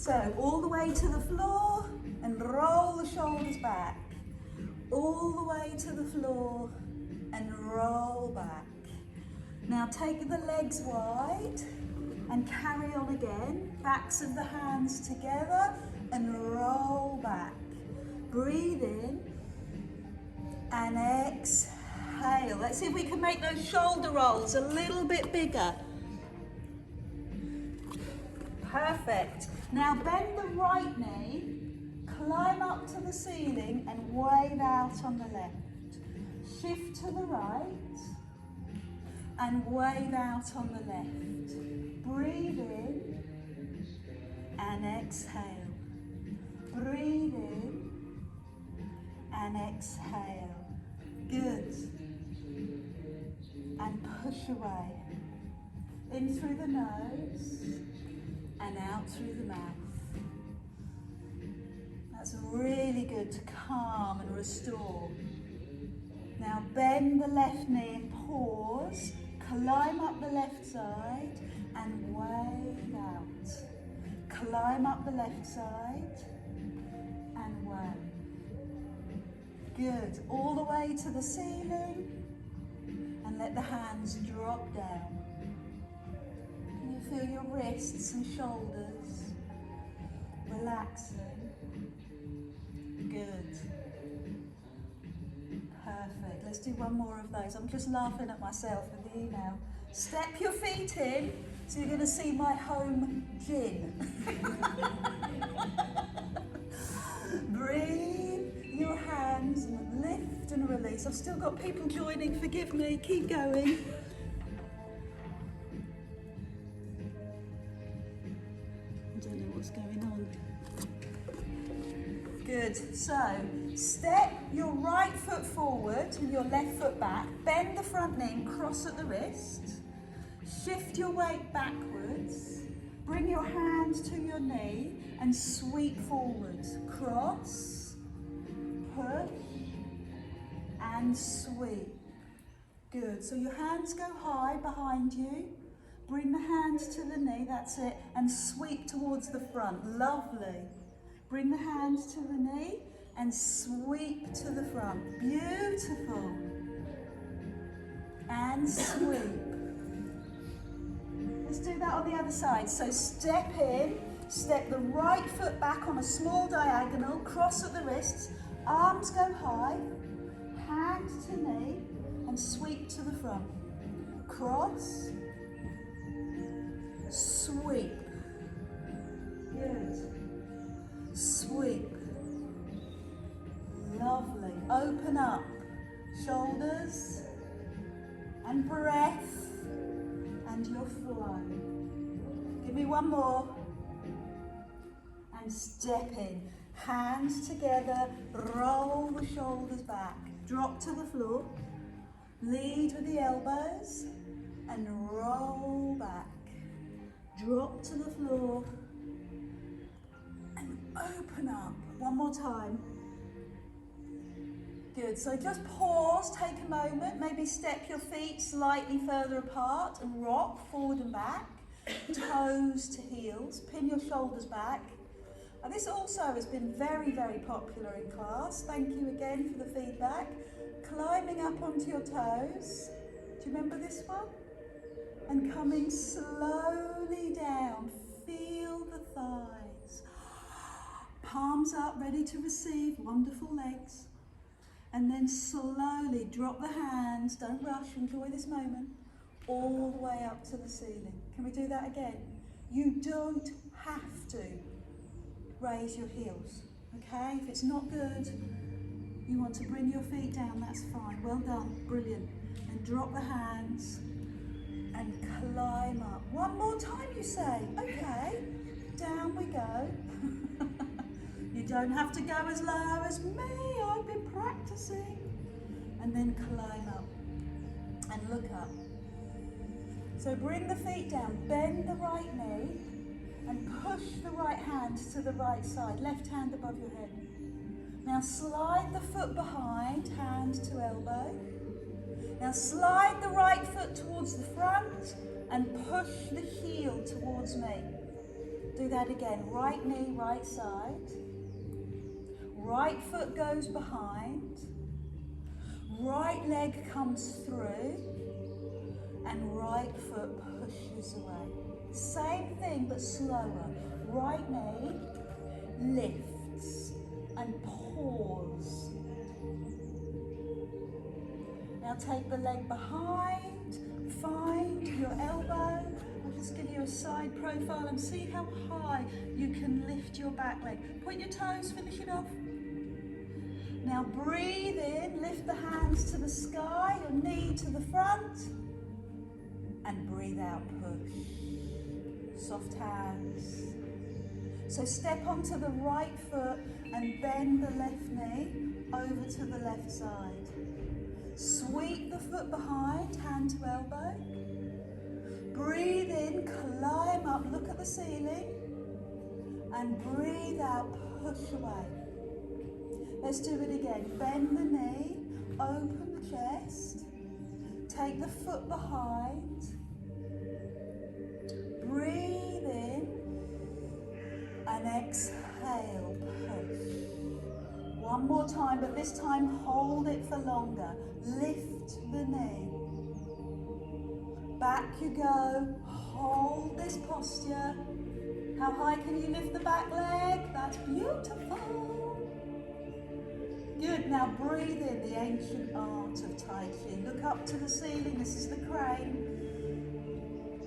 So all the way to the floor and roll the shoulders back. All the way to the floor and roll back. Now take the legs wide and carry on again. Backs of the hands together and roll back. Breathe in and exhale. Let's see if we can make those shoulder rolls a little bit bigger. Perfect. Now bend the right knee, climb up to the ceiling and wave out on the left. Shift to the right and wave out on the left. Breathe in and exhale. Breathe in and exhale. Good. And push away. In through the nose and out through the mouth. That's really good to calm and restore. Now bend the left knee and pause. Climb up the left side and wave out. Climb up the left side and wave. Good. All the way to the ceiling and let the hands drop down. Can you feel your wrists and shoulders relaxing? Good. Perfect. Let's do one more of those. I'm just laughing at myself with the email. Step your feet in, so you're going to see my home gym. Breathe your hands and lift and release. I've still got people joining, forgive me, keep going. I don't know what's going on. Good, so step your right foot forward and your left foot back, bend the front knee and cross at the wrist, shift your weight backwards, bring your hands to your knee and sweep forwards, cross, push and sweep. Good, so your hands go high behind you, bring the hands to the knee, that's it, and sweep towards the front, lovely. Bring the hands to the knee and sweep to the front. Beautiful. And sweep. Let's do that on the other side. So step in, step the right foot back on a small diagonal, cross at the wrists, arms go high, hands to knee and sweep to the front. Cross, sweep. Good. Sweep. Lovely. Open up. Shoulders and breath and your flow. Give me one more. And step in. Hands together. Roll the shoulders back. Drop to the floor. Lead with the elbows and roll back. Drop to the floor. Open up. One more time. Good. So just pause, take a moment, maybe step your feet slightly further apart and rock forward and back, toes to heels, pin your shoulders back. And this also has been very, very popular in class. Thank you again for the feedback. Climbing up onto your toes. Do you remember this one? And coming slowly down. Feel the thighs. Palms up, ready to receive, wonderful legs. And then slowly drop the hands, don't rush, enjoy this moment, all the way up to the ceiling. Can we do that again? You don't have to raise your heels, okay? If it's not good, you want to bring your feet down, that's fine. Well done, brilliant. And drop the hands and climb up. One more time, you say, okay, down we go. You don't have to go as low as me, I've been practicing. And then climb up and look up. So bring the feet down, bend the right knee and push the right hand to the right side, left hand above your head. Now slide the foot behind, hand to elbow. Now slide the right foot towards the front and push the heel towards me. Do that again. Right knee, right side. Right foot goes behind. Right leg comes through. And right foot pushes away. Same thing but slower. Right knee lifts and pause. Now take the leg behind, find your elbow. I'll just give you a side profile and see how high you can lift your back leg. Point your toes, finish it off. Now breathe in, lift the hands to the sky, your knee to the front. And breathe out, push. Soft hands. So step onto the right foot and bend the left knee over to the left side. Sweep the foot behind, hand to elbow. Breathe in, climb up, look at the ceiling. And breathe out, push away. Let's do it again. Bend the knee, open the chest. Take the foot behind. Breathe in. And exhale, push. One more time, but this time hold it for longer. Lift the knee. Back you go. Hold this posture. How high can you lift the back leg? That's beautiful. Good, now breathe in the ancient art of Tai Chi. Look up to the ceiling, this is the crane.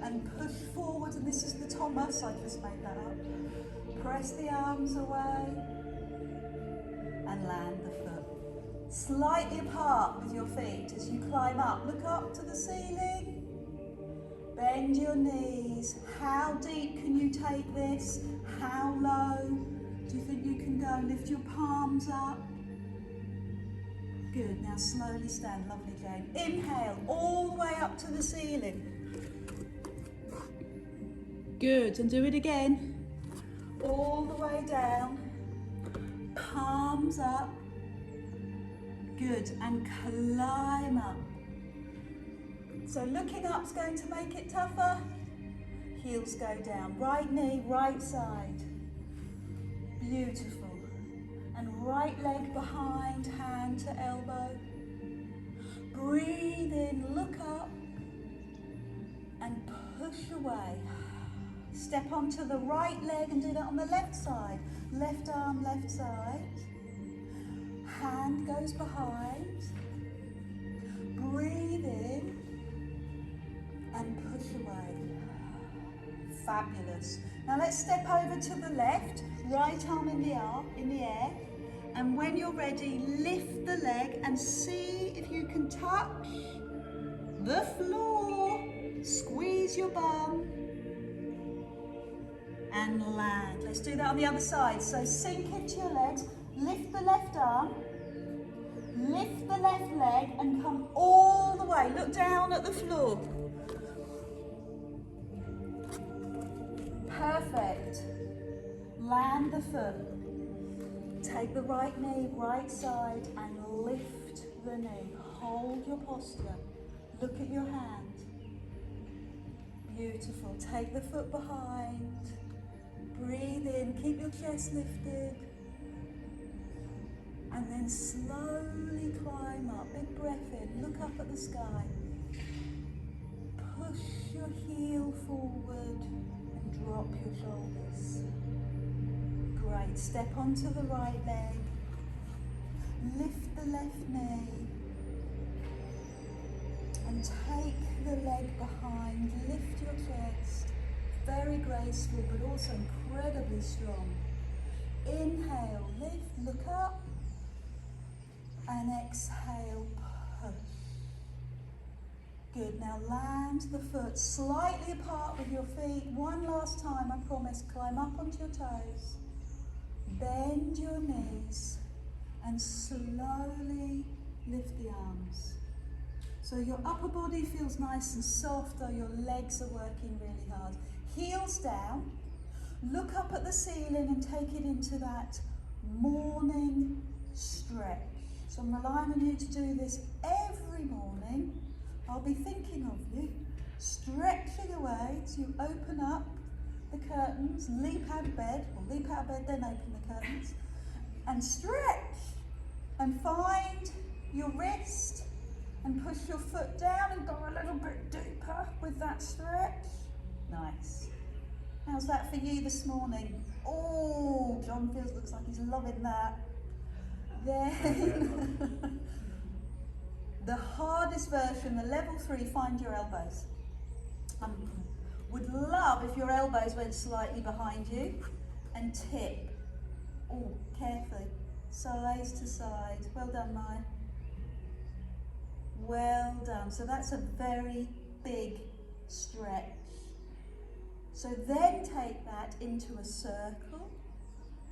And push forward, and this is the Thomas, I just made that up. Press the arms away. And land the foot. Slightly apart with your feet as you climb up. Look up to the ceiling. Bend your knees. How deep can you take this? How low do you think you can go? Lift your palms up. Good, now slowly stand, lovely Jane. Inhale, all the way up to the ceiling. Good, and do it again. All the way down. Palms up. Good, and climb up. So looking up is going to make it tougher. Heels go down. Right knee, right side. Beautiful. And right leg behind, hand to elbow. Breathe in, look up. And push away. Step onto the right leg and do that on the left side. Left arm, left side. Hand goes behind. Breathe in and push away. Fabulous. Now let's step over to the left. Right arm in the air. And when you're ready, lift the leg and see if you can touch the floor. Squeeze your bum. And land. Let's do that on the other side. So sink into your legs, lift the left arm, lift the left leg and come all the way. Look down at the floor. Perfect. Land the foot. Take the right knee, right side and lift the knee. Hold your posture. Look at your hand. Beautiful. Take the foot behind. Breathe in, keep your chest lifted. And then slowly climb up. Big breath in, look up at the sky. Push your heel forward and drop your shoulders. Great, step onto the right leg. Lift the left knee. And take the leg behind, lift your chest. Very graceful, but also incredibly strong. Inhale, lift, look up. And exhale, push. Good, now land the foot slightly apart with your feet. One last time, I promise. Climb up onto your toes. Bend your knees. And slowly lift the arms. So your upper body feels nice and soft, though your legs are working really hard. Heels down, look up at the ceiling and take it into that morning stretch. So I'm relying on you to do this every morning. I'll be thinking of you, stretching away as you open up the curtains, leap out of bed, or leap out of bed, then open the curtains, and stretch. And find your wrist, and push your foot down and go a little bit deeper with that stretch. Nice. How's that for you this morning? Oh, John looks like he's loving that. Then, the hardest version, the level 3, find your elbows. Would love if your elbows went slightly behind you and tip. Oh, carefully. Side to side. Well done, Maya. Well done. So that's a very big stretch. So then take that into a circle.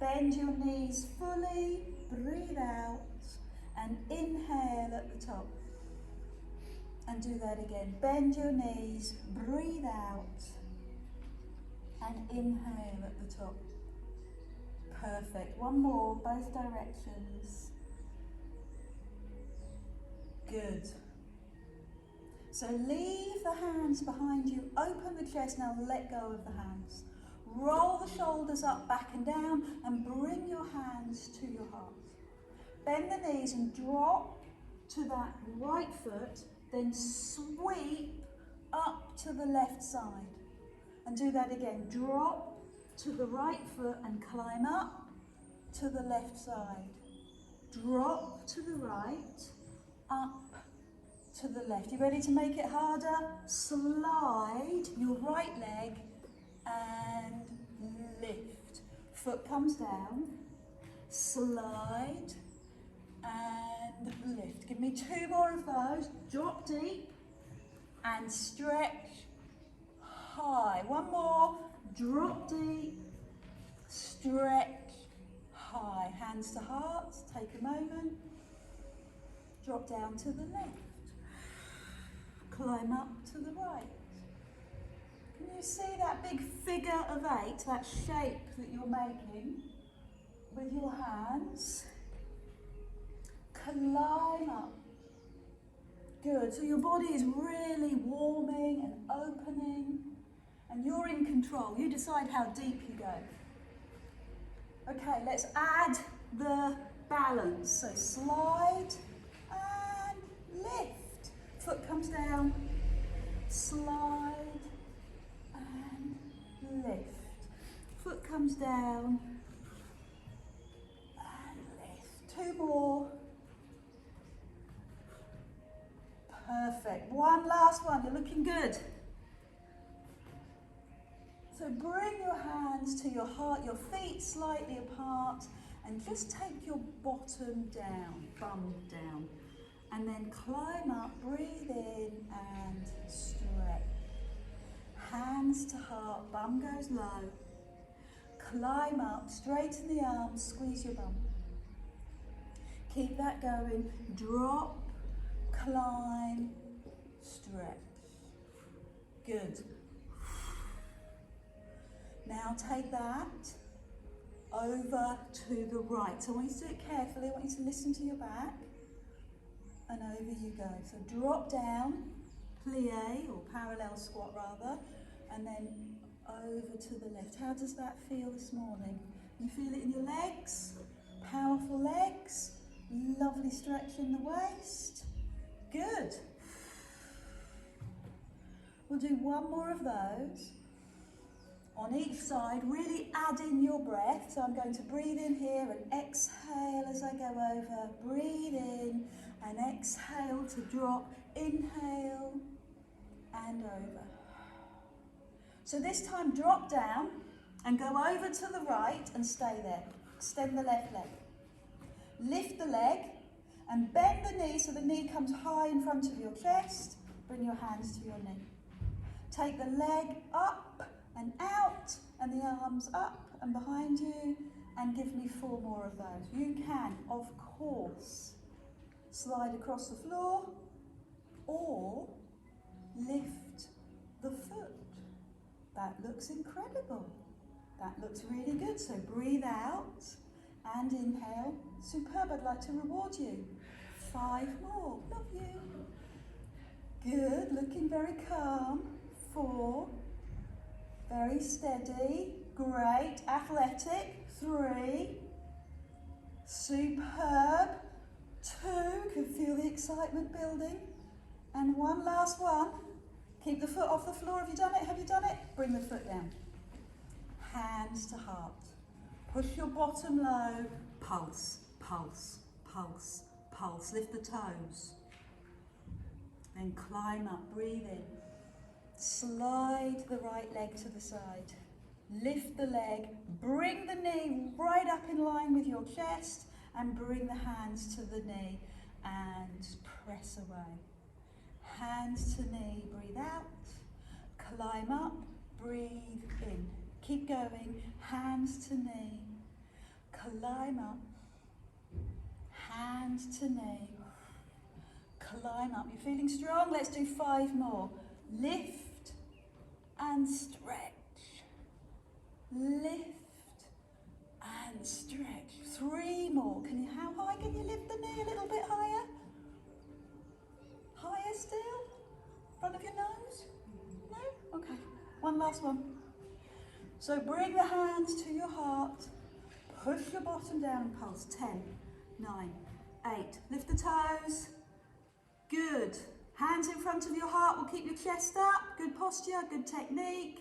Bend your knees fully. Breathe out. And inhale at the top. And do that again. Bend your knees. Breathe out. And inhale at the top. Perfect. One more, both directions. Good. So leave the hands behind you, open the chest, now let go of the hands. Roll the shoulders up, back and down, and bring your hands to your heart. Bend the knees and drop to that right foot, then sweep up to the left side. And do that again. Drop to the right foot and climb up to the left side. Drop to the right, up to the left. You ready to make it harder? Slide your right leg and lift. Foot comes down, slide and lift. Give me 2 more of those. Drop deep and stretch high. One more. Drop deep, stretch high. Hands to heart, take a moment. Drop down to the left. Climb up to the right. Can you see that big figure of 8, that shape that you're making with your hands? Climb up. Good, so your body is really warming and opening. And you're in control. You decide how deep you go. Okay, let's add the balance. So slide and lift. Foot comes down. Slide and lift. Foot comes down and lift. 2 more. Perfect. One last one. You're looking good. So bring your hands to your heart, your feet slightly apart, and just take your bottom down, bum down. And then climb up, breathe in and stretch. Hands to heart, bum goes low. Climb up, straighten the arms, squeeze your bum. Keep that going. Drop, climb, stretch. Good. Now take that over to the right. So I want you to do it carefully. I want you to listen to your back. And over you go. So drop down, plie or parallel squat rather, and then over to the left. How does that feel this morning? You feel it in your legs? Powerful legs. Lovely stretch in the waist. Good. We'll do one more of those. On each side, really add in your breath. So I'm going to breathe in here and exhale as I go over. Breathe in and exhale to drop. Inhale and over. So this time drop down and go over to the right and stay there. Extend the left leg. Lift the leg and bend the knee so the knee comes high in front of your chest. Bring your hands to your knee. Take the leg up and out, and the arms up and behind you, and give me 4 more of those. You can, of course, slide across the floor or lift the foot. That looks incredible. That looks really good. So breathe out and inhale. Superb, I'd like to reward you. 5 more, love you. Good, looking very calm. 4, Very steady. Great. Athletic. 3. Superb. 2. Can feel the excitement building. And 1 last one. Keep the foot off the floor. Have you done it? Have you done it? Bring the foot down. Hands to heart. Push your bottom low. Pulse, pulse, pulse, pulse. Lift the toes. Then climb up. Breathe in. Slide the right leg to the side. Lift the leg. Bring the knee right up in line with your chest. And bring the hands to the knee. And press away. Hands to knee. Breathe out. Climb up. Breathe in. Keep going. Hands to knee. Climb up. Hands to knee. Climb up. You're feeling strong? Let's do 5 more. Lift and stretch. Lift and stretch. 3 more. How high can you lift the knee? A little bit higher? Higher still? Front of your nose? No? Okay. 1 last one. So bring the hands to your heart. Push your bottom down and pulse. 10, 9, 8. Lift the toes. Good. Hands in front of your heart will keep your chest up. Good posture, good technique.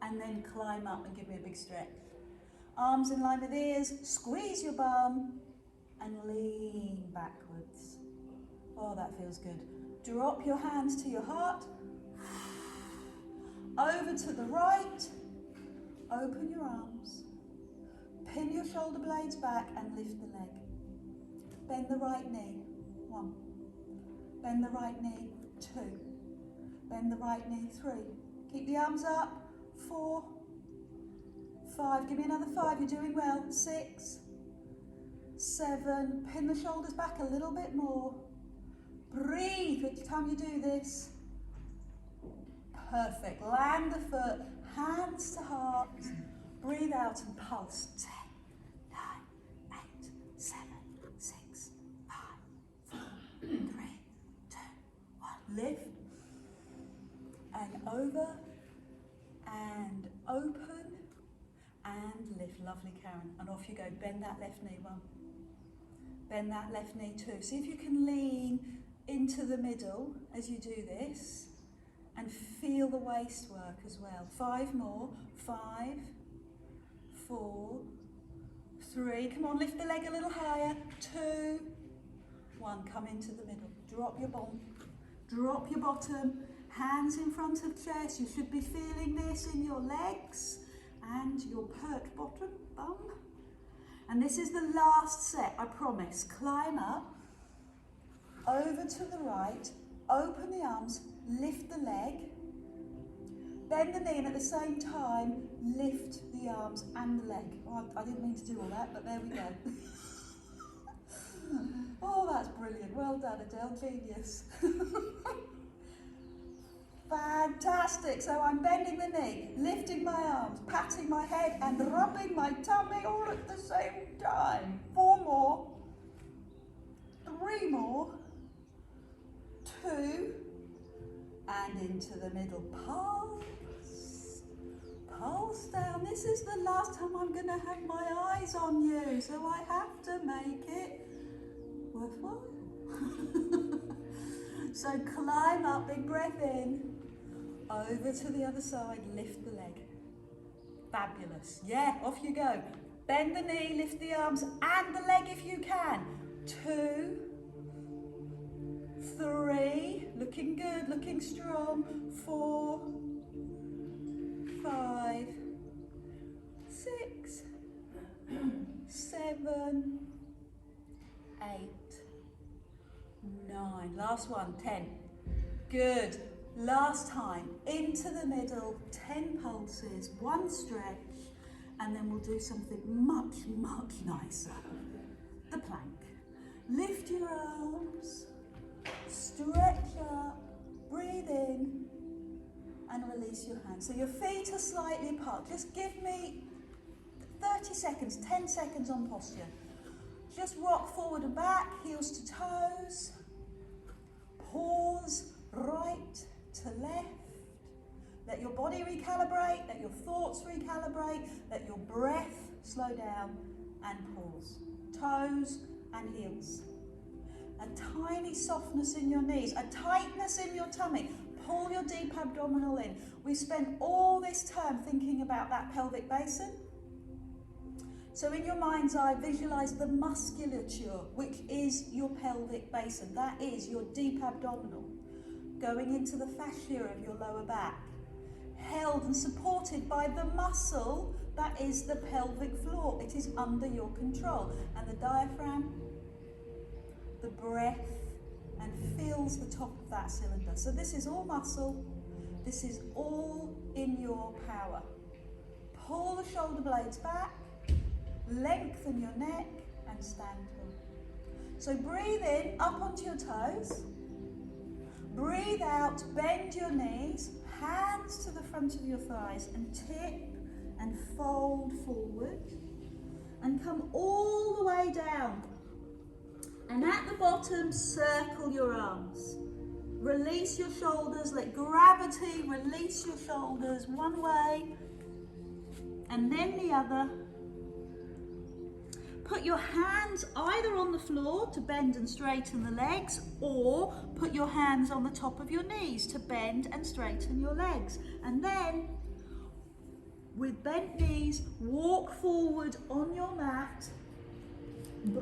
And then climb up and give me a big stretch. Arms in line with ears. Squeeze your bum and lean backwards. Oh, that feels good. Drop your hands to your heart. Over to the right. Open your arms. Pin your shoulder blades back and lift the leg. Bend the right knee. 1. Bend the right knee. 2. Bend the right knee. 3. Keep the arms up. 4. 5. Give me another 5. You're doing well. 6. 7. Pin the shoulders back a little bit more. Breathe each time you do this. Perfect. Land the foot. Hands to heart. Breathe out and pulse. 10, 9, 8, 7, 6, 5, 4, 3, 2, 1. Lift. And over. And open. And lift. Lovely, Karen. And off you go. Bend that left knee. 1. Bend that left knee 2. See if you can lean into the middle as you do this. And feel the waist work as well. 5 more. 5, 4, 3. Come on, lift the leg a little higher. 2, 1. Come into the middle. Drop your bum. Drop your bottom. Hands in front of chest. You should be feeling this in your legs and your pert bottom bum. And this is the last set, I promise. Climb up. Over to the right. Open the arms. Lift the leg, bend the knee, and at the same time, lift the arms and the leg. Oh, I didn't mean to do all that, but there we go. Oh, that's brilliant. Well done, Adele. Genius. Fantastic. So I'm bending the knee, lifting my arms, patting my head, and rubbing my tummy all at the same time. 4 more. 3 more. 2. And into the middle. Pulse. Pulse down. This is the last time I'm going to have my eyes on you, so I have to make it worthwhile. So climb up, big breath in. Over to the other side, lift the leg. Fabulous. Yeah, off you go. Bend the knee, lift the arms and the leg if you can. 2, 3, looking good, looking strong. 4, 5, 6, 7, 8, 9. Last one, 10. Good. Last time, into the middle, 10 pulses, 1 stretch, and then we'll do something much, much nicer. The plank. Lift your arms. Stretch up, breathe in, and release your hands. So your feet are slightly apart. Just give me 30 seconds, 10 seconds on posture. Just rock forward and back, heels to toes. Pause, right to left. Let your body recalibrate, let your thoughts recalibrate, let your breath slow down and pause. Toes and heels. A tiny softness in your knees, a tightness in your tummy. Pull your deep abdominal in. We spent all this term thinking about that pelvic basin. So in your mind's eye, visualize the musculature, which is your pelvic basin. That is your deep abdominal, going into the fascia of your lower back, held and supported by the muscle that is the pelvic floor. It is under your control. And the diaphragm, the breath, and fills the top of that cylinder. So this is all muscle. This is all in your power. Pull the shoulder blades back, lengthen your neck, and stand tall. So breathe in, up onto your toes. Breathe out, bend your knees, hands to the front of your thighs, and tip and fold forward. And come all the way down. And at the bottom, circle your arms. Release your shoulders, let gravity release your shoulders one way and then the other. Put your hands either on the floor to bend and straighten the legs, or put your hands on the top of your knees to bend and straighten your legs. And then, with bent knees, walk forward on your mat.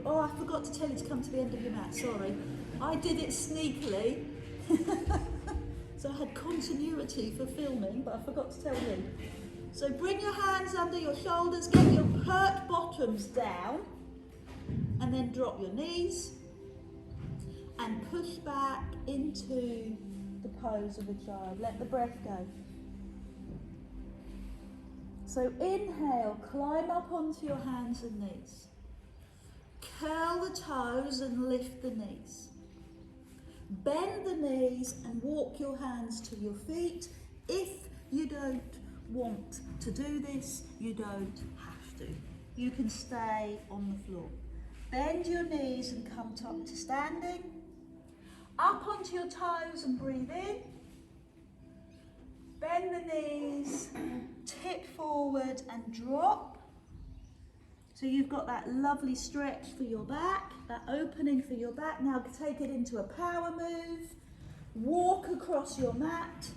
Oh, I forgot to tell you to come to the end of your mat, sorry. I did it sneakily. So I had continuity for filming, but I forgot to tell you. So bring your hands under your shoulders, get your pert bottoms down, and then drop your knees and push back into the pose of a child. Let the breath go. So inhale, climb up onto your hands and knees. Curl the toes and lift the knees. Bend the knees and walk your hands to your feet. If you don't want to do this, you don't have to. You can stay on the floor. Bend your knees and come up to standing. Up onto your toes and breathe in. Bend the knees, tip forward and drop. So you've got that lovely stretch for your back, that opening for your back. Now take it into a power move. Walk across your mat.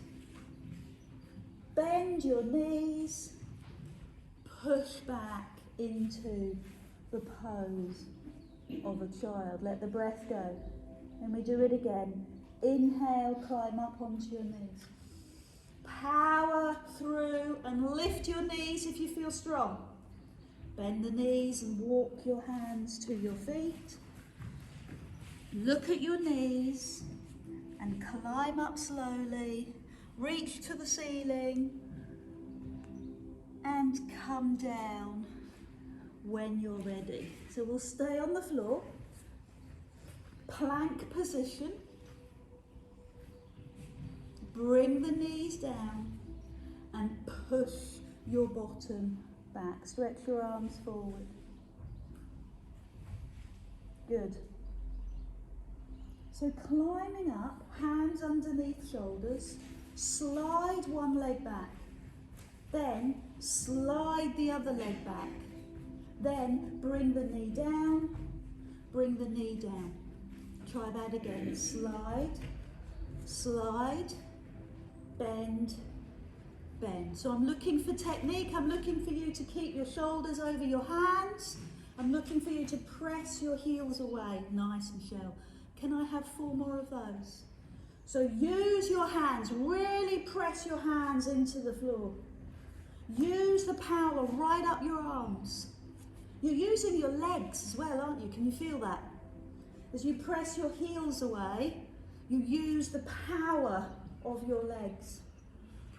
Bend your knees. Push back into the pose of a child. Let the breath go. And we do it again. Inhale, climb up onto your knees. Power through and lift your knees if you feel strong. Bend the knees and walk your hands to your feet. Look at your knees and climb up slowly. Reach to the ceiling and come down when you're ready. So we'll stay on the floor. Plank position. Bring the knees down and push your bottom back. Stretch your arms forward. Good. So climbing up, hands underneath shoulders, slide one leg back. Then slide the other leg back. Then bring the knee down, bring the knee down. Try that again. Slide, slide, bend, bend. So I'm looking for technique. I'm looking for you to keep your shoulders over your hands. I'm looking for you to press your heels away. Nice, Michelle. Can I have 4 more of those? So use your hands. Really press your hands into the floor. Use the power right up your arms. You're using your legs as well, aren't you? Can you feel that? As you press your heels away, you use the power of your legs.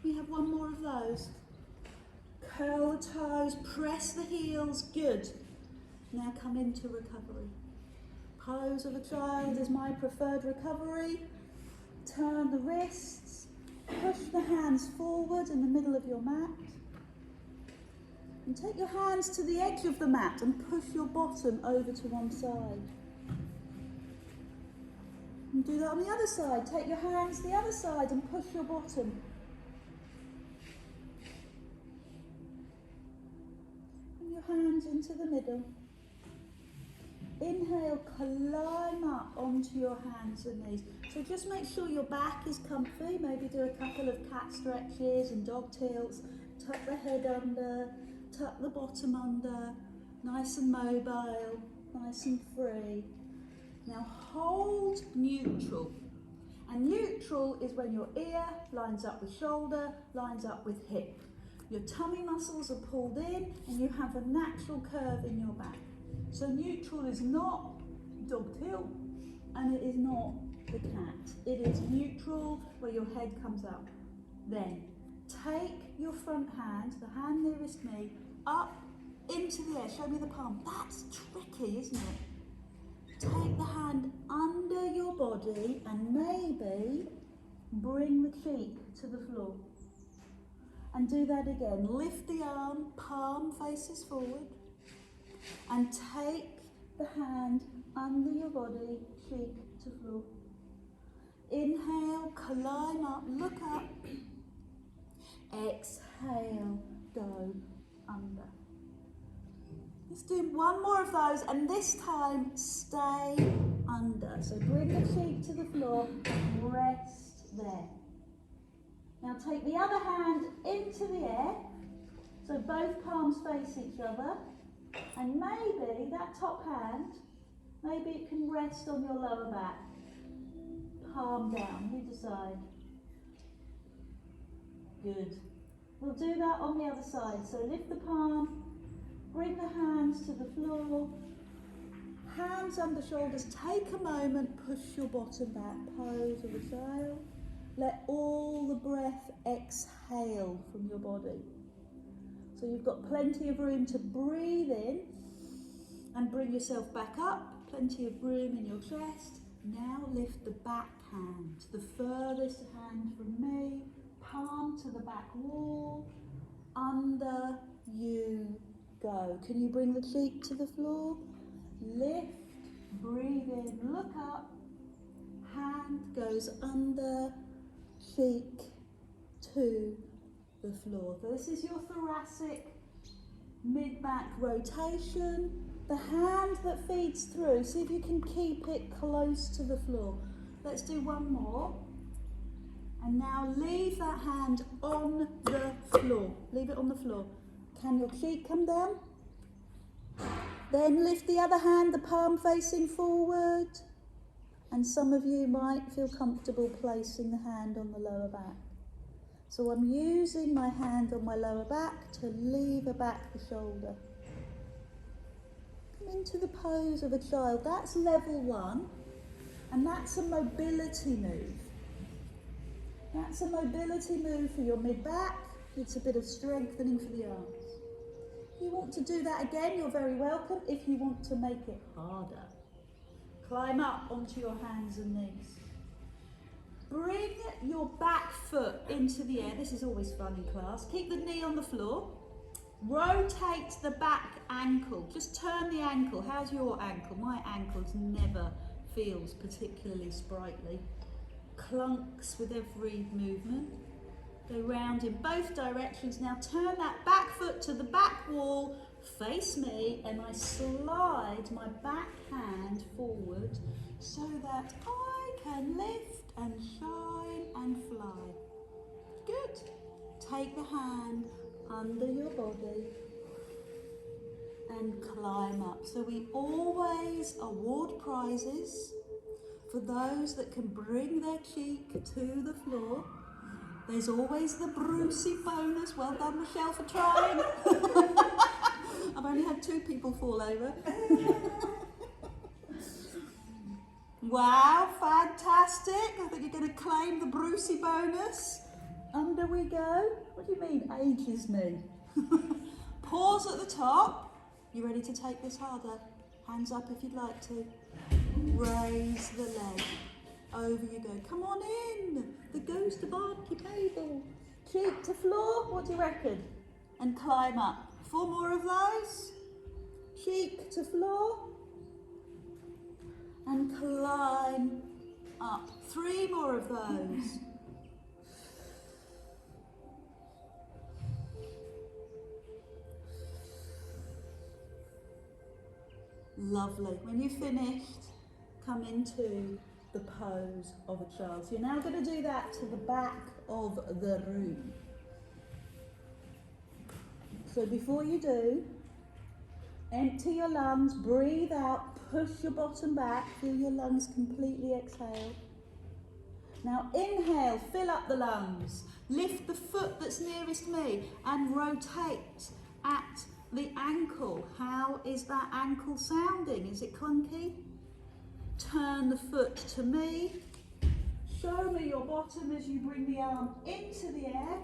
Can we have 1 more of those? Curl the toes, press the heels, good. Now come into recovery. Pose of a child is my preferred recovery. Turn the wrists, push the hands forward in the middle of your mat. And take your hands to the edge of the mat and push your bottom over to one side. And do that on the other side. Take your hands the other side and push your bottom. hands into the middle. Inhale, climb up onto your hands and knees. So just make sure your back is comfy. Maybe do a couple of cat stretches and dog tilts. Tuck the head under, tuck the bottom under. Nice and mobile, nice and free. Now hold neutral. And neutral is when your ear lines up with shoulder, lines up with hip. Your tummy muscles are pulled in and you have a natural curve in your back. So neutral is not dog tilt and it is not the cat. It is neutral where your head comes up. Then take your front hand, the hand nearest me, up into the air. Show me the palm. That's tricky, isn't it? Take the hand under your body and maybe bring the cheek to the floor. And do that again. Lift the arm, palm faces forward. And take the hand under your body, cheek to floor. Inhale, climb up, look up. Exhale, go under. Let's do one more of those, and this time stay under. So bring the cheek to the floor, rest there. Now take the other hand into the air, so both palms face each other, and maybe that top hand, maybe it can rest on your lower back. Palm down, you decide. Good. We'll do that on the other side. So lift the palm, bring the hands to the floor, hands under shoulders. Take a moment, push your bottom back, pose of a child. Let all the breath exhale from your body. So you've got plenty of room to breathe in and bring yourself back up. Plenty of room in your chest. Now lift the back hand, the furthest hand from me, palm to the back wall, under you go. Can you bring the cheek to the floor? Lift, breathe in, look up, hand goes under, cheek to the floor. So this is your thoracic mid-back rotation. The hand that feeds through, see if you can keep it close to the floor. Let's do one more. And now leave that hand on the floor. Leave it on the floor. Can your cheek come down? Then lift the other hand, the palm facing forward. And some of you might feel comfortable placing the hand on the lower back. So I'm using my hand on my lower back to lever back the shoulder. Come into the pose of a child. That's level 1. And that's a mobility move. That's a mobility move for your mid-back. It's a bit of strengthening for the arms. If you want to do that again, you're very welcome. If you want to make it harder, climb up onto your hands and knees. Bring your back foot into the air. This is always fun in class. Keep the knee on the floor. Rotate the back ankle. Just turn the ankle. How's your ankle? My ankle never feels particularly sprightly. Clunks with every movement. Go round in both directions. Now turn that back foot to the back wall, face me, and I slide my back hand forward so that I can lift and shine and fly. Good. Take the hand under your body and climb up. So we always award prizes for those that can bring their cheek to the floor. There's always the Brucey bonus. Well done, Michelle, for trying. I've only had 2 people fall over. Wow, fantastic. I think you're going to claim the Brucey bonus. Under we go. What do you mean, ages me? Pause at the top. You ready to take this harder? Hands up if you'd like to. Raise the leg. Over you go. Come on in. The ghost of Auntie Table. Cheek to floor. What do you reckon? And climb up. 4 more of those. Cheek to floor. And climb up. 3 more of those. Lovely. When you've finished, come into the pose of a child. So you're now going to do that to the back of the room. So before you do, empty your lungs, breathe out, push your bottom back, feel your lungs completely exhale. Now inhale, fill up the lungs, lift the foot that's nearest me and rotate at the ankle. How is that ankle sounding? Is it clunky? Turn the foot to me. Show me your bottom as you bring the arm into the air.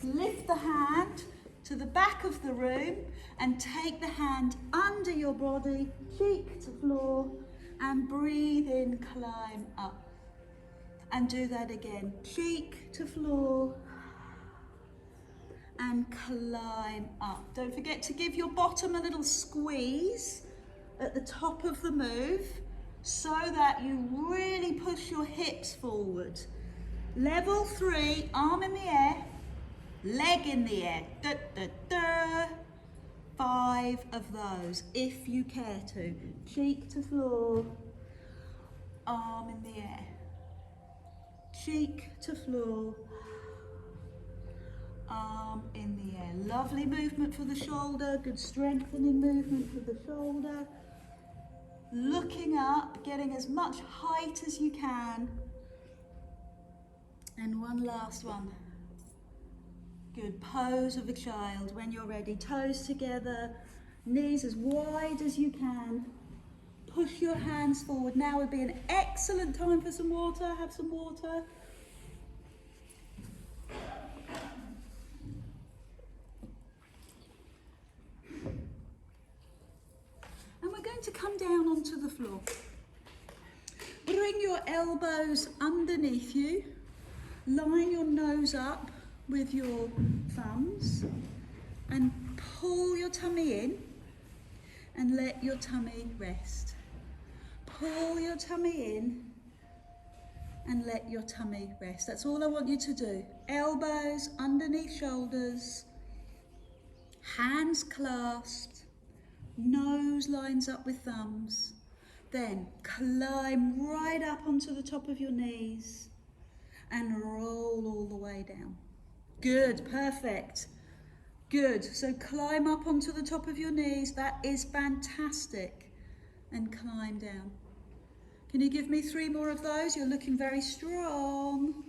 Lift the hand to the back of the room and take the hand under your body, cheek to floor, and breathe in, climb up. And do that again, cheek to floor and climb up. Don't forget to give your bottom a little squeeze at the top of the move so that you really push your hips forward. Level 3, arm in the air, leg in the air. Da, da, da. 5 of those, if you care to. Cheek to floor, arm in the air. Cheek to floor, arm in the air. Lovely movement for the shoulder, good strengthening movement for the shoulder. Looking up, getting as much height as you can. And one last one. Good, pose of a child. When you're ready, toes together, knees as wide as you can. Push your hands forward. Now would be an excellent time for some water. Have some water. And we're going to come down onto the floor. Bring your elbows underneath you. Line your nose up with your thumbs and pull your tummy in and let your tummy rest. Pull your tummy in and let your tummy rest. That's all I want you to do. Elbows underneath shoulders, hands clasped, nose lines up with thumbs. Then climb right up onto the top of your knees and roll all the way down. Good, perfect. Good, so climb up onto the top of your knees. That is fantastic. And climb down. Can you give me 3 more of those? You're looking very strong.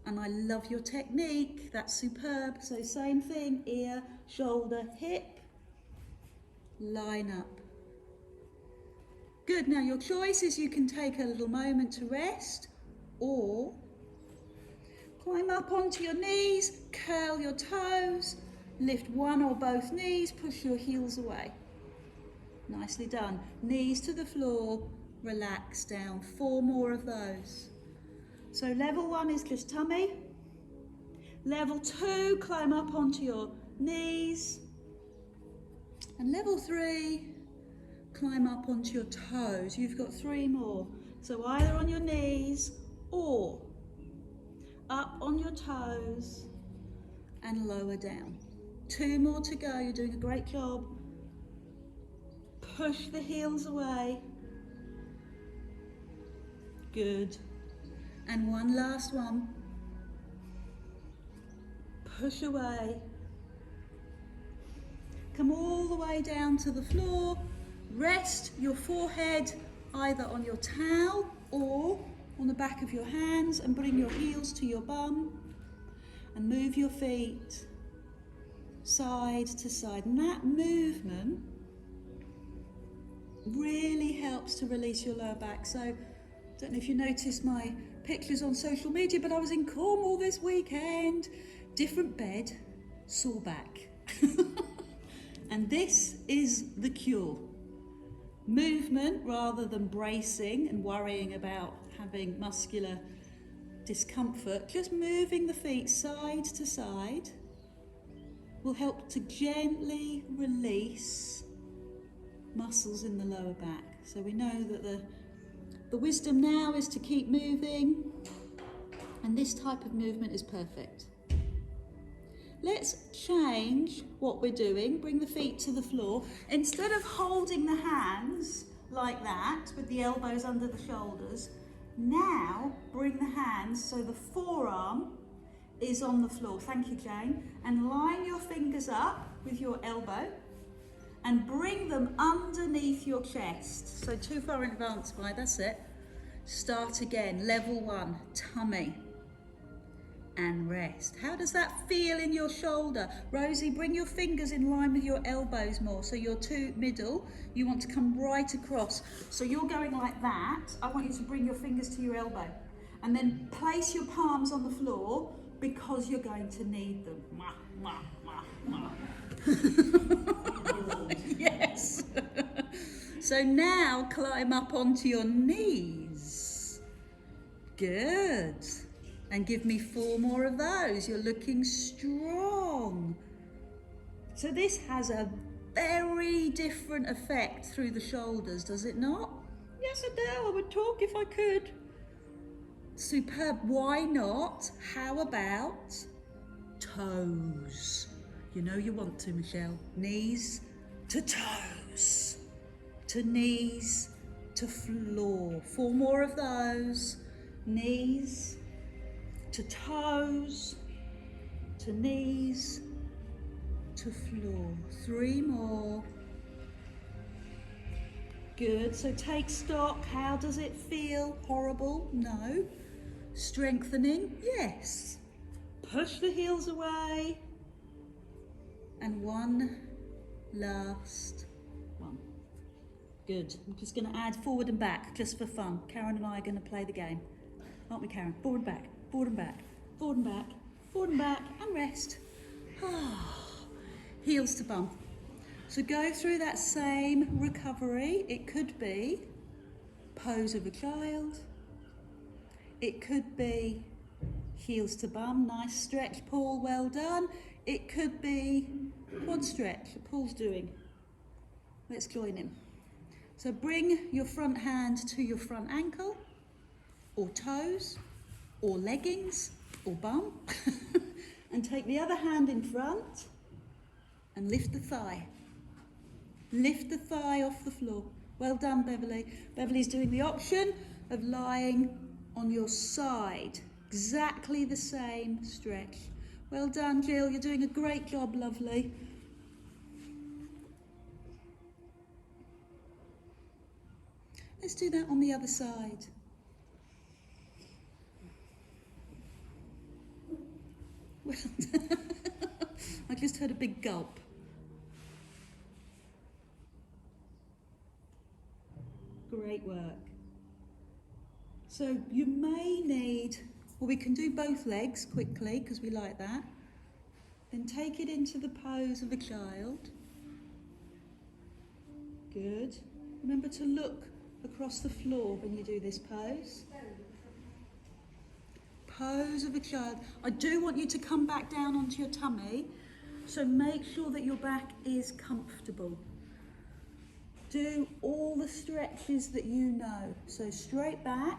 And I love your technique. That's superb. So same thing, ear, shoulder, hip. Line up. Good, now your choice is you can take a little moment to rest or climb up onto your knees, curl your toes, lift one or both knees, push your heels away. Nicely done. Knees to the floor, relax down. 4 more of those. So level 1 is just tummy. Level 2, climb up onto your knees. And level 3, climb up onto your toes. You've got 3 more. So either on your knees or up on your toes and lower down. 2 more to go. You're doing a great job. Push the heels away. Good. And one last one. Push away. Come all the way down to the floor. Rest your forehead either on your towel or on the back of your hands and bring your heels to your bum and move your feet side to side. And that movement really helps to release your lower back. So I don't know if you noticed my pictures on social media, but I was in Cornwall this weekend. Different bed, sore back. And this is the cure. Movement rather than bracing and worrying about having muscular discomfort. Just moving the feet side to side will help to gently release muscles in the lower back. So we know that the wisdom now is to keep moving, and this type of movement is perfect. let's change what we're doing. Bring the feet to the floor. Instead of holding the hands like that, with the elbows under the shoulders, now bring the hands so the forearm is on the floor. Thank you, Jane. And line your fingers up with your elbow and bring them underneath your chest. So too far in advance, by that's it. Start again, level 1, tummy and rest. How does that feel in your shoulder? Rosie, bring your fingers in line with your elbows more. So your two middle, you want to come right across. So you're going like that. I want you to bring your fingers to your elbow and then place your palms on the floor because you're going to need them. Yes. So now climb up onto your knees. Good. And give me 4 more of those. You're looking strong. So this has a very different effect through the shoulders, does it not? Yes, I do. I would talk if I could. Superb. Why not? How about toes? You know you want to, Michelle. Knees to toes. To knees to floor. 4 more of those. Knees to toes, to knees, to floor. 3 more. Good, so take stock. How does it feel? Horrible? No. Strengthening? Yes. Push the heels away. And 1 last one. Good. I'm just going to add forward and back just for fun. Karen and I are going to play the game. Aren't we, Karen? Forward and back. Forward and back, forward and back, forward and back, and rest. Heels to bum. So go through that same recovery. It could be pose of a child. It could be heels to bum. Nice stretch, Paul, well done. It could be quad stretch that Paul's doing. Let's join him. So bring your front hand to your front ankle or toes, or leggings, or bum, and take the other hand in front and lift the thigh. Lift the thigh off the floor. Well done, Beverly. Beverly's doing the option of lying on your side. Exactly the same stretch. Well done, Jill. You're doing a great job, lovely. Let's do that on the other side. Well, I just heard a big gulp. Great work. So you may need, well, we can do both legs quickly because we like that. Then take it into the pose of a child. Good. Remember to look across the floor when you do this pose. Pose of a child. I do want you to come back down onto your tummy, so make sure that your back is comfortable. Do all the stretches that you know. So straight back,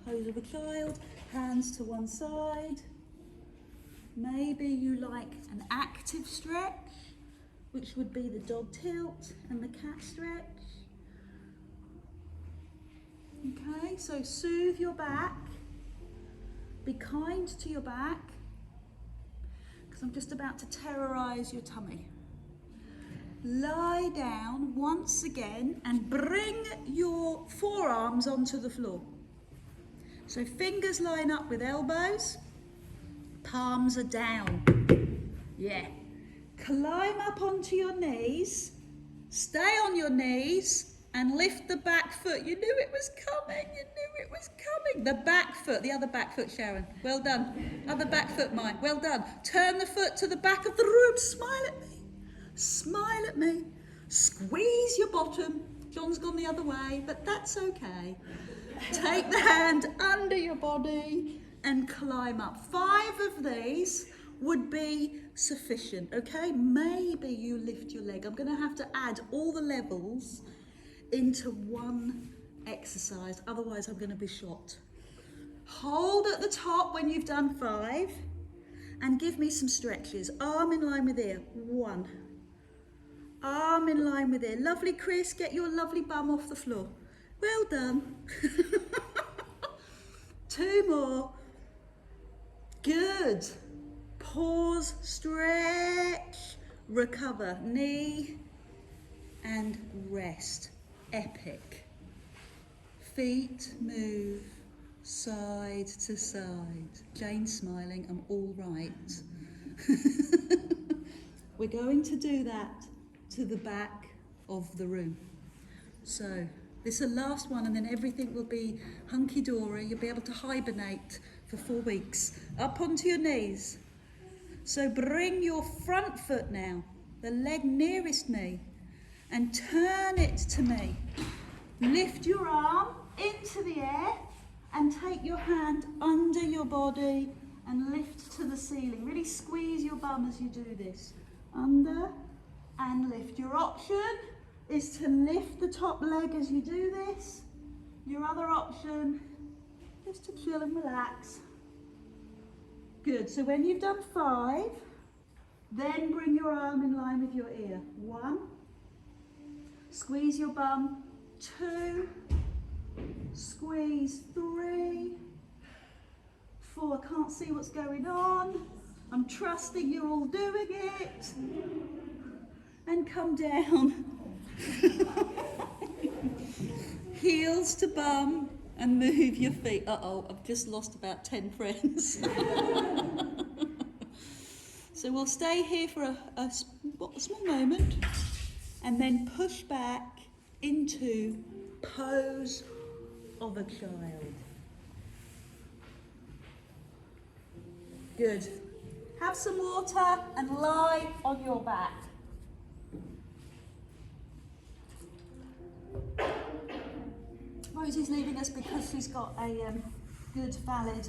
pose of a child, hands to one side. Maybe you like an active stretch, which would be the dog tilt and the cat stretch. Okay, so soothe your back. Be kind to your back, because I'm just about to terrorise your tummy. Lie down once again and bring your forearms onto the floor. So fingers line up with elbows, palms are down. Yeah. Climb up onto your knees, stay on your knees, and lift the back foot. You knew it was coming, you knew it was coming. The back foot, the other back foot, Sharon. Well done. Other back foot, mine. Well done. Turn the foot to the back of the room. Smile at me. Smile at me. Squeeze your bottom. John's gone the other way, but that's okay. Take the hand under your body and climb up. 5 of these would be sufficient, okay? Maybe you lift your leg. I'm going to have to add all the levels into one exercise, otherwise I'm going to be shot. Hold at the top when you've done 5 And give me some stretches. Arm in line with ear. 1. Arm in line with ear. Lovely, Chris. Get your lovely bum off the floor. Well done. 2 more. Good. Pause, stretch, recover. Knee and rest. Epic. Feet move side to side. Jane's smiling. I'm all right. We're going to do that to the back of the room. So this is the last one, and then everything will be hunky-dory. You'll be able to hibernate for 4 weeks. Up onto your knees. So bring your front foot now, the leg nearest me, and turn it to me. Lift your arm into the air and take your hand under your body and lift to the ceiling. Really squeeze your bum as you do this. Under and lift. Your option is to lift the top leg as you do this. Your other option is to chill and relax. Good. So when you've done 5, then bring your arm in line with your ear. 1. Squeeze your bum. 2. Squeeze. 3. 4. I can't see what's going on. I'm trusting you're all doing it. And come down. Heels to bum and move your feet. Uh-oh, I've just lost about 10 friends. So we'll stay here for a small moment and then push back into pose of a child. Good. Have some water and lie on your back. Rosie's leaving us because she's got a good, valid,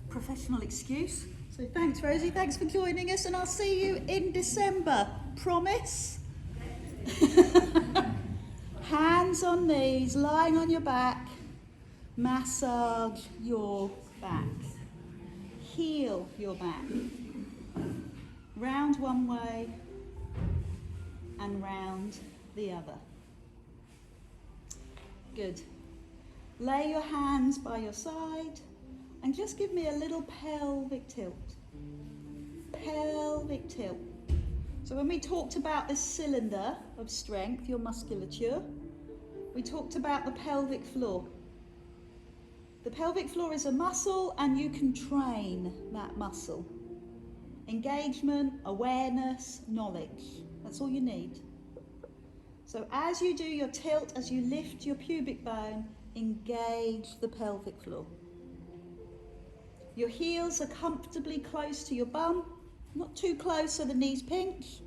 professional excuse. So thanks, Rosie. Thanks for joining us, and I'll see you in December. Promise? Hands on knees, lying on your back. Massage your back. Heel your back. Round one way and round the other. Good. Lay your hands by your side and just give me a little pelvic tilt. Pelvic tilt. So when we talked about this cylinder of strength, your musculature, we talked about the pelvic floor. The pelvic floor is a muscle and you can train that muscle. Engagement, awareness, knowledge. That's all you need. So as you do your tilt, as you lift your pubic bone, engage the pelvic floor. Your heels are comfortably close to your bum, not too close so the knees pinch,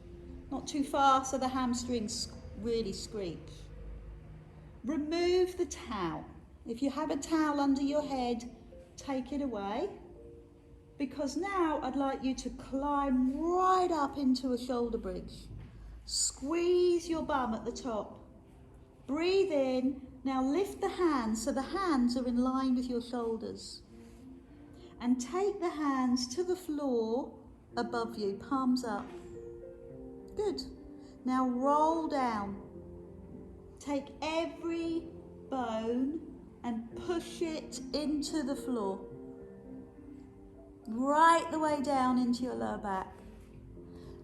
not too far so the hamstrings really screech. Remove the towel. If you have a towel under your head, take it away, because now I'd like you to climb right up into a shoulder bridge. Squeeze your bum at the top. Breathe in. Now lift the hands so the hands are in line with your shoulders. And take the hands to the floor above you, palms up. Good. Now roll down. Take every bone and push it into the floor. Right the way down into your lower back.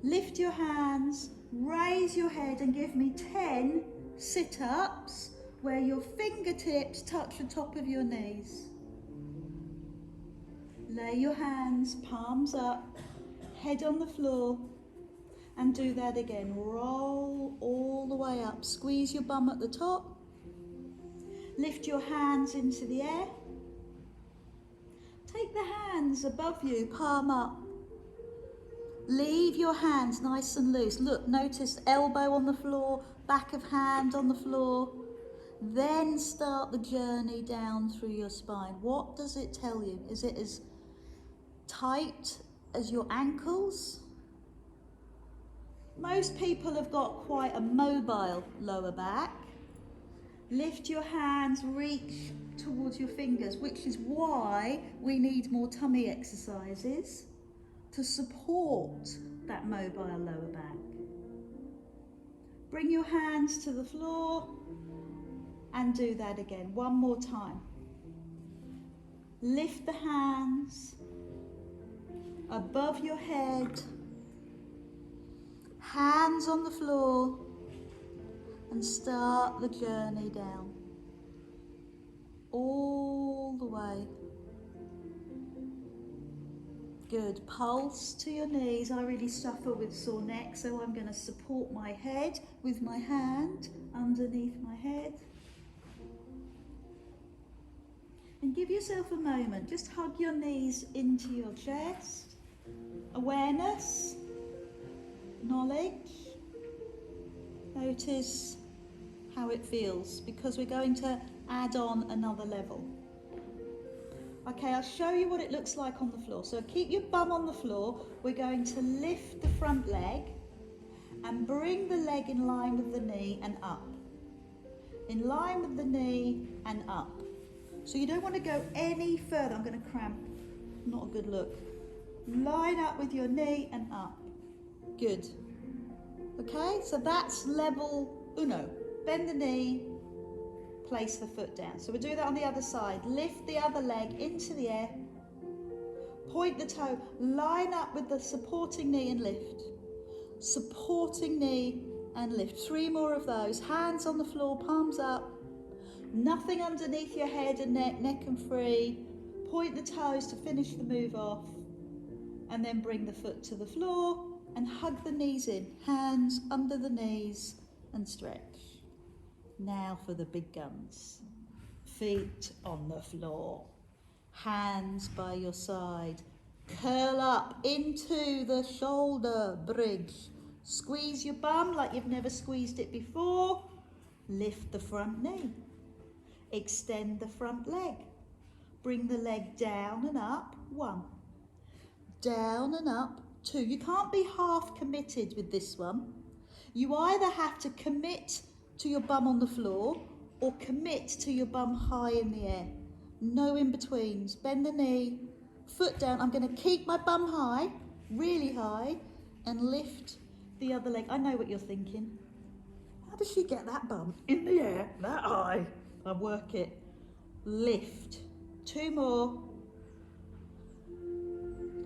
Lift your hands, raise your head and give me 10 sit-ups where your fingertips touch the top of your knees. Lay your hands, palms up, head on the floor, and do that again. Roll all the way up. Squeeze your bum at the top. Lift your hands into the air. Take the hands above you, palm up. Leave your hands nice and loose. Look, notice elbow on the floor, back of hand on the floor. Then start the journey down through your spine. What does it tell you? Is it as tight as your ankles? Most people have got quite a mobile lower back. Lift your hands, reach towards your fingers, which is why we need more tummy exercises. to support that mobile lower back. Bring your hands to the floor and do that again. One more time. Lift the hands above your head, hands on the floor, and start the journey down. All the way. Good. Pulse to your knees. I really suffer with sore neck, so I'm going to support my head with my hand underneath my head. And give yourself a moment. Just hug your knees into your chest. Awareness, knowledge. Notice how it feels, because we're going to add on another level. Okay, I'll show you what it looks like on the floor. So keep your bum on the floor. We're going to lift the front leg and bring the leg in line with the knee and up. In line with the knee and up. So you don't want to go any further. I'm going to cramp. Not a good look. Line up with your knee and up. Good. Okay, so that's level uno. Bend the knee. Place the foot down. So we'll do that on the other side. Lift the other leg into the air. Point the toe. Line up with the supporting knee and lift. Supporting knee and lift. 3 more of those. Hands on the floor, palms up. Nothing underneath your head and neck and free. Point the toes to finish the move off. And then bring the foot to the floor and hug the knees in. Hands under the knees and stretch. Now for the big guns. Feet on the floor. Hands by your side. Curl up into the shoulder bridge. Squeeze your bum like you've never squeezed it before. Lift the front knee. Extend the front leg. Bring the leg down and up. 1. Down and up. 2. You can't be half committed with this one. You either have to commit to your bum on the floor or commit to your bum high in the air. No in-betweens. Bend the knee, foot down. I'm going to keep my bum high, really high, and lift the other leg. I know what you're thinking. How does she get that bum in the air that high? I work it. Lift. 2 more.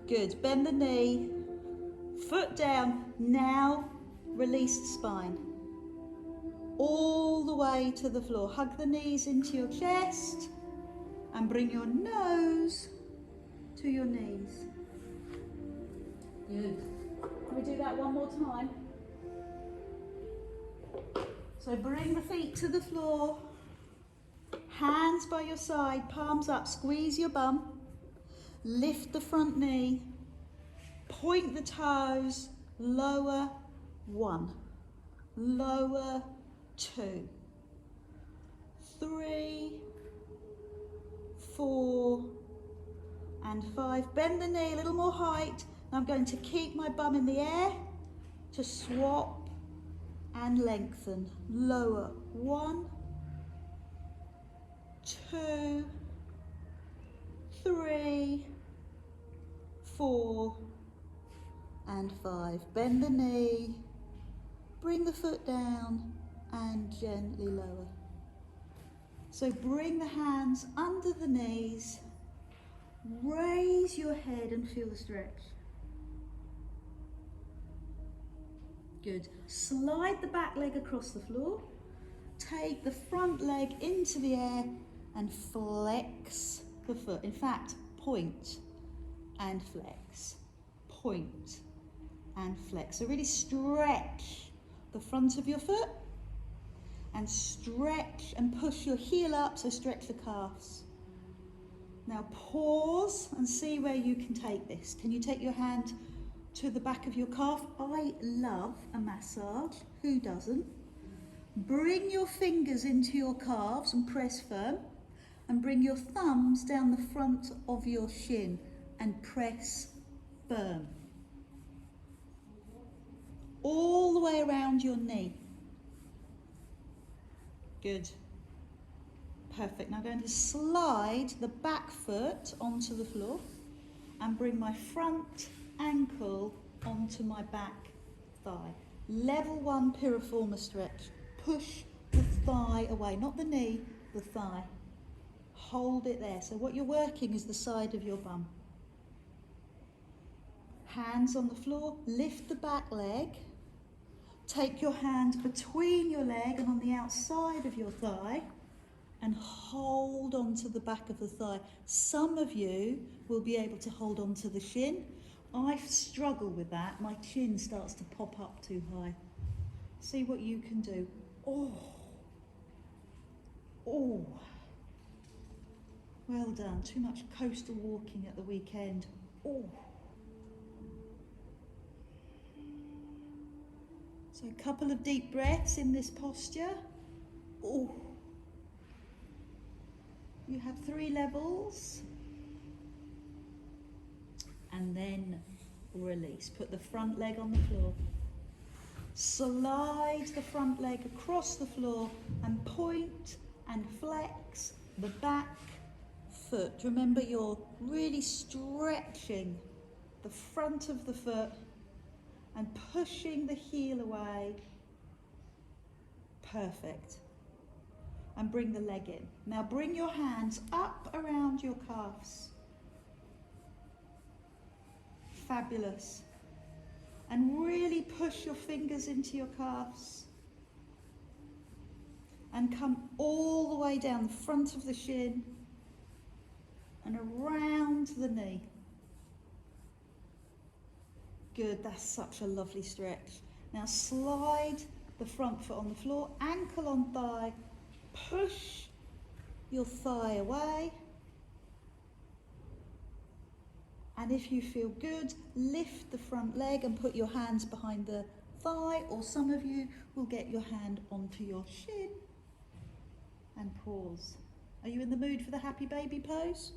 Good. Bend the knee, foot down. Now release the spine. All the way to the floor. Hug the knees into your chest and bring your nose to your knees. Good. Can we do that one more time? So bring the feet to the floor. Hands by your side, palms up. Squeeze your bum. Lift the front knee. Point the toes. Lower. 1. Lower. 2, 3, 4, and 5. Bend the knee a little more height. I'm going to keep my bum in the air to swap and lengthen. Lower. 1, 2, 3, 4, and 5. Bend the knee. Bring the foot down. And gently lower. So bring the hands under the knees, raise your head and feel the stretch. Good. Slide the back leg across the floor, take the front leg into the air and flex the foot. In fact, point and flex, point and flex. So really stretch the front of your foot. And stretch and push your heel up, so stretch the calves. Now pause and see where you can take this. Can you take your hand to the back of your calf? I love a massage. Who doesn't? Bring your fingers into your calves and press firm. And bring your thumbs down the front of your shin and press firm. All the way around your knee. Good. Perfect. Now I'm going to slide the back foot onto the floor and bring my front ankle onto my back thigh. Level 1 piriformis stretch. Push the thigh away, not the knee, the thigh. Hold it there. So what you're working is the side of your bum. Hands on the floor, lift the back leg. Take your hand between your leg and on the outside of your thigh and hold on to the back of the thigh. Some of you will be able to hold on to the shin. I struggle with that. My chin starts to pop up too high. See what you can do. Oh. Oh. Well done. Too much coastal walking at the weekend. Oh. So a couple of deep breaths in this posture. Oh. You have 3 levels. And then release. Put the front leg on the floor. Slide the front leg across the floor and point and flex the back foot. Remember, you're really stretching the front of the foot and pushing the heel away. Perfect. And bring the leg in. Now bring your hands up around your calves. Fabulous. And really push your fingers into your calves. And come all the way down the front of the shin and around the knee. Good, that's such a lovely stretch. Now slide the front foot on the floor, ankle on thigh, push your thigh away. And if you feel good, lift the front leg and put your hands behind the thigh, or some of you will get your hand onto your shin. And pause. Are you in the mood for the happy baby pose?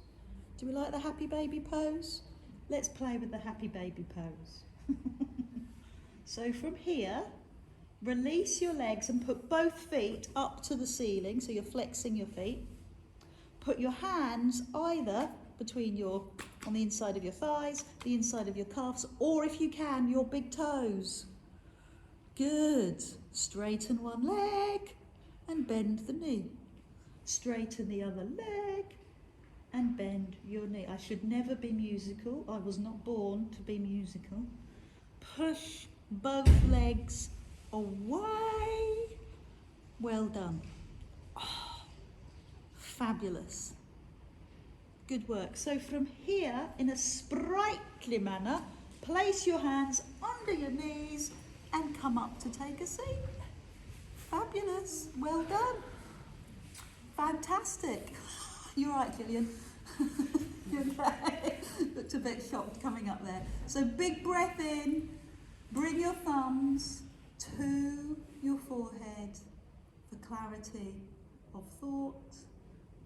Do we like the happy baby pose? Let's play with the happy baby pose. So from here, release your legs and put both feet up to the ceiling, so you're flexing your feet. Put your hands either between on the inside of your thighs, the inside of your calves, or if you can, your big toes. Good. Straighten one leg and bend the knee. Straighten the other leg and bend your knee. I should never be musical. I was not born to be musical. Push both legs away. Well done. Oh, fabulous. Good work. So from here, in a sprightly manner, place your hands under your knees and come up to take a seat. Fabulous. Well done. Fantastic. You're right, Gillian. You okay? Looked a bit shocked coming up there. So big breath in. Bring your thumbs to your forehead for clarity of thought,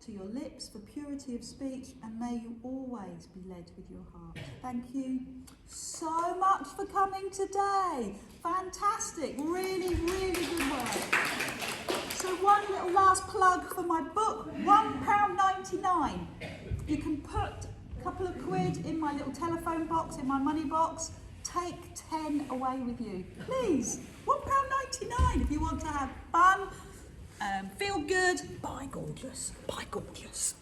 to your lips for purity of speech, and may you always be led with your heart. Thank you so much for coming today. Fantastic. Really, really good work. So one little last plug for my book, £1.99. You can put a couple of quid in my little telephone box, in my money box. Take 10 away with you. Please, £1.99 if you want to have fun, feel good. Bye gorgeous, bye gorgeous.